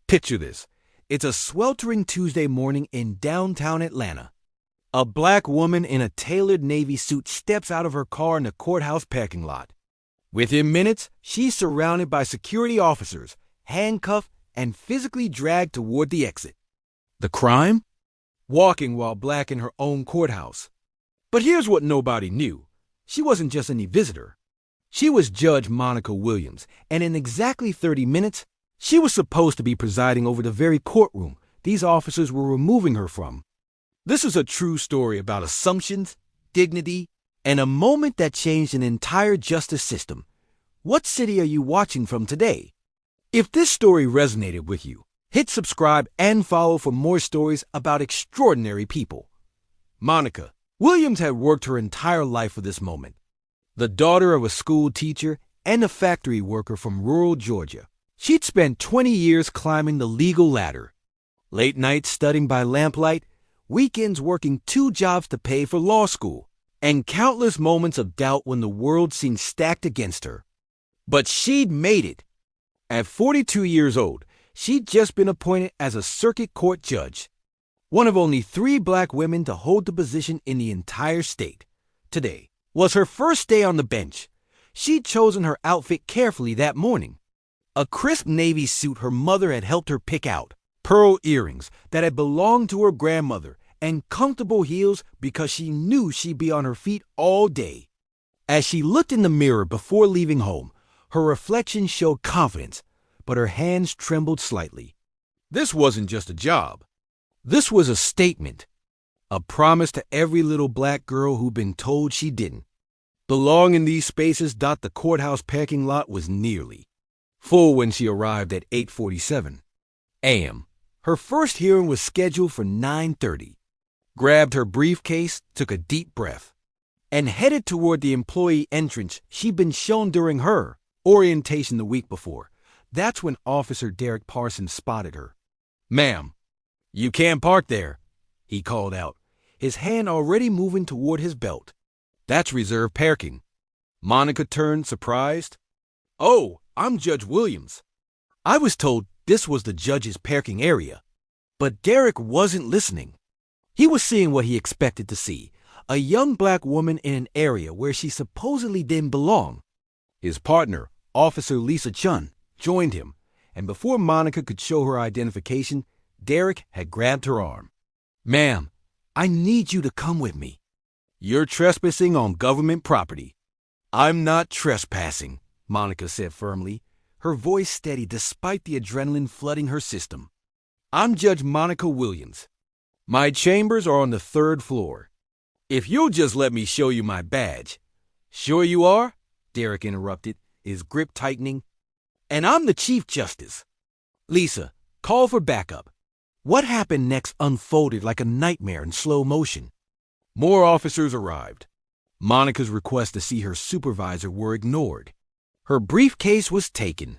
Picture this. It's a sweltering Tuesday morning in downtown Atlanta. A black woman in a tailored Navy suit steps out of her car in the courthouse parking lot. Within minutes, she's surrounded by security officers, handcuffed, and physically dragged toward the exit. The crime? Walking while black in her own courthouse. But here's what nobody knew. She wasn't just any visitor. She was Judge Monica Williams, and in exactly 30 minutes, she was supposed to be presiding over the very courtroom these officers were removing her from. This is a true story about assumptions, dignity, and a moment that changed an entire justice system. What city are you watching from today? If this story resonated with you, hit subscribe and follow for more stories about extraordinary people. Monica Williams had worked her entire life for this moment. The daughter of a school teacher and a factory worker from rural Georgia, she'd spent 20 years climbing the legal ladder. Late nights studying by lamplight, weekends working 2 jobs to pay for law school, and countless moments of doubt when the world seemed stacked against her. But she'd made it. At 42 years old, she'd just been appointed as a circuit court judge, one of only 3 black women to hold the position in the entire state. Today was her first day on the bench. She'd chosen her outfit carefully that morning. A crisp navy suit her mother had helped her pick out, pearl earrings that had belonged to her grandmother, and comfortable heels because she knew she'd be on her feet all day. As she looked in the mirror before leaving home, her reflection showed confidence, but her hands trembled slightly. This wasn't just a job. This was a statement, a promise to every little black girl who'd been told she didn't. Belong in these spaces. The courthouse parking lot was nearly full when she arrived at 8:47 a.m. Her first hearing was scheduled for 9:30. Grabbed her briefcase, took a deep breath, and headed toward the employee entrance she'd been shown during her orientation the week before. That's when Officer Derek Parsons spotted her. "Ma'am, you can't park there," he called out, his hand already moving toward his belt. "That's reserved parking." Monica turned, surprised. "Oh, I'm Judge Williams. I was told this was the judge's parking area." But Derek wasn't listening. He was seeing what he expected to see, a young black woman in an area where she supposedly didn't belong. His partner, Officer Lisa Chun, joined him, and before Monica could show her identification, Derek had grabbed her arm. "Ma'am, I need you to come with me. You're trespassing on government property." "I'm not trespassing," Monica said firmly, her voice steady despite the adrenaline flooding her system. "I'm Judge Monica Williams. My chambers are on the 3rd floor. If you'll just let me show you my badge." "Sure you are," Derek interrupted, his grip tightening. "And I'm the Chief Justice." "Lisa, call for backup." What happened next unfolded like a nightmare in slow motion. More officers arrived. Monica's requests to see her supervisor were ignored. Her briefcase was taken.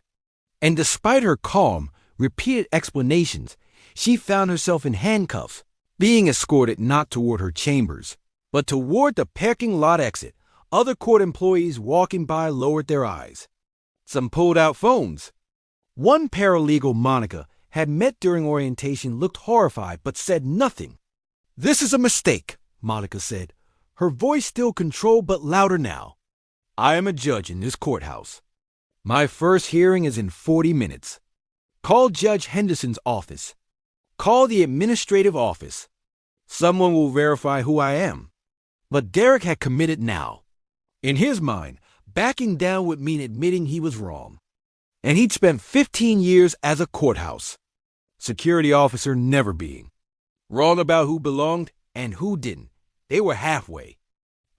And despite her calm, repeated explanations, she found herself in handcuffs, being escorted not toward her chambers, but toward the parking lot exit. Other court employees walking by lowered their eyes. Some pulled out phones. One paralegal Monica had met during orientation looked horrified but said nothing. "This is a mistake," Monica said, her voice still controlled but louder now. "I am a judge in this courthouse. My first hearing is in 40 minutes. Call Judge Henderson's office. Call the administrative office. Someone will verify who I am." But Derek had committed now. In his mind, backing down would mean admitting he was wrong. And he'd spent 15 years as a courthouse security officer, never being wrong about who belonged and who didn't. They were halfway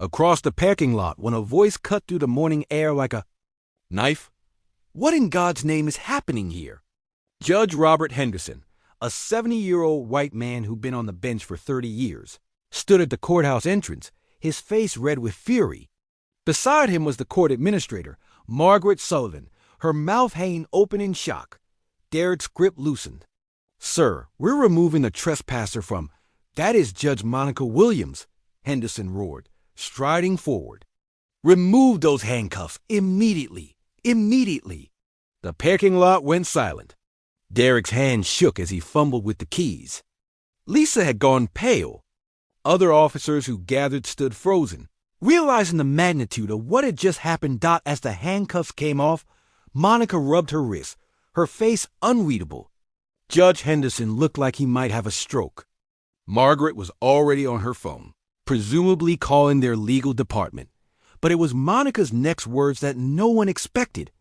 across the parking lot when a voice cut through the morning air like a knife. What in God's name is happening here? Judge Robert Henderson, a 70-year-old white man who'd been on the bench for 30 years, stood at the courthouse entrance, his face red with fury. Beside him was the court administrator, Margaret Sullivan, her mouth hanging open in shock. Derek's grip loosened. "Sir, we're removing the trespasser from—" "That is Judge Monica Williams," Henderson roared, striding forward. "Remove those handcuffs immediately. Immediately." The parking lot went silent. Derek's hand shook as he fumbled with the keys. Lisa had gone pale. Other officers who gathered stood frozen. Realizing the magnitude of what had just happened, as the handcuffs came off, Monica rubbed her wrist, her face unreadable. Judge Henderson looked like he might have a stroke. Margaret was already on her phone, presumably calling their legal department. But it was Monica's next words that no one expected.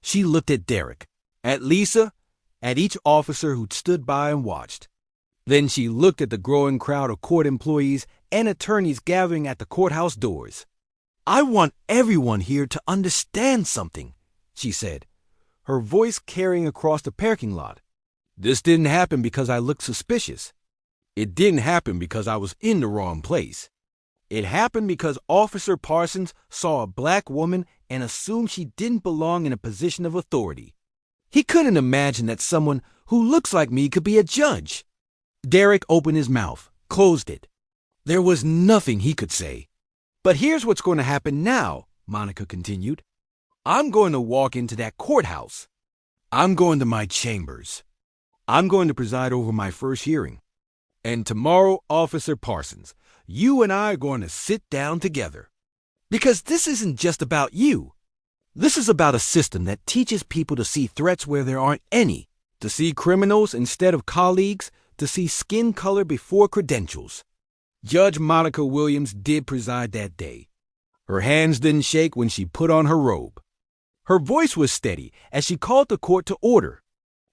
She looked at Derek, at Lisa, at each officer who'd stood by and watched. Then she looked at the growing crowd of court employees and attorneys gathering at the courthouse doors. "I want everyone here to understand something," she said, her voice carrying across the parking lot. "This didn't happen because I looked suspicious. It didn't happen because I was in the wrong place. It happened because Officer Parsons saw a black woman and assumed she didn't belong in a position of authority. He couldn't imagine that someone who looks like me could be a judge." Derek opened his mouth, closed it. There was nothing he could say. "But here's what's going to happen now," Monica continued. "I'm going to walk into that courthouse. I'm going to my chambers. I'm going to preside over my first hearing. And tomorrow, Officer Parsons, you and I are going to sit down together. Because this isn't just about you. This is about a system that teaches people to see threats where there aren't any, to see criminals instead of colleagues, to see skin color before credentials." Judge Monica Williams did preside that day. Her hands didn't shake when she put on her robe. Her voice was steady as she called the court to order.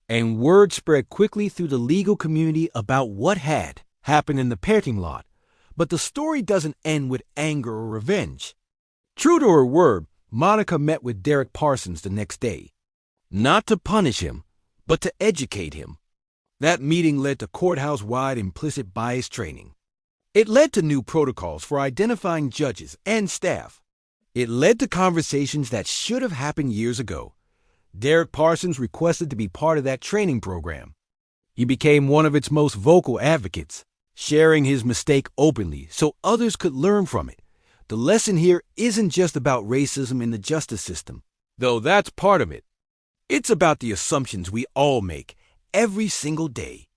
And word spread quickly through the legal community about what had happened in the parking lot. But the story doesn't end with anger or revenge. True to her word, Monica met with Derek Parsons the next day. Not to punish him, but to educate him. That meeting led to courthouse-wide implicit bias training. It led to new protocols for identifying judges and staff. It led to conversations that should have happened years ago. Derek Parsons requested to be part of that training program. He became one of its most vocal advocates, sharing his mistake openly so others could learn from it. The lesson here isn't just about racism in the justice system, though that's part of it. It's about the assumptions we all make every single day.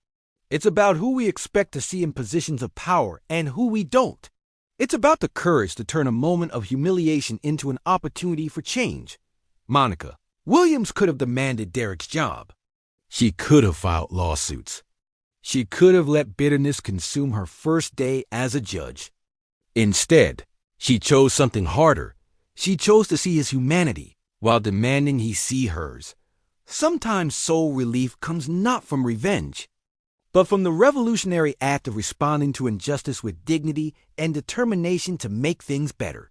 It's about who we expect to see in positions of power and who we don't. It's about the courage to turn a moment of humiliation into an opportunity for change. Monica Williams could have demanded Derek's job. She could have filed lawsuits. She could have let bitterness consume her first day as a judge. Instead, she chose something harder. She chose to see his humanity while demanding he see hers. Sometimes soul relief comes not from revenge, but from the revolutionary act of responding to injustice with dignity and determination to make things better.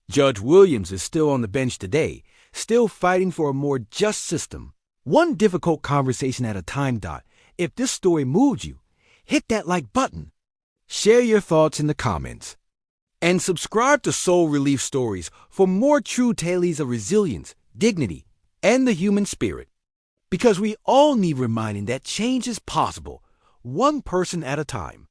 Judge Williams is still on the bench today, still fighting for a more just system. One difficult conversation at a time. If this story moved you, hit that like button. Share your thoughts in the comments. And subscribe to Soul Relief Stories for more true tales of resilience, dignity, and the human spirit. Because we all need reminding that change is possible, one person at a time.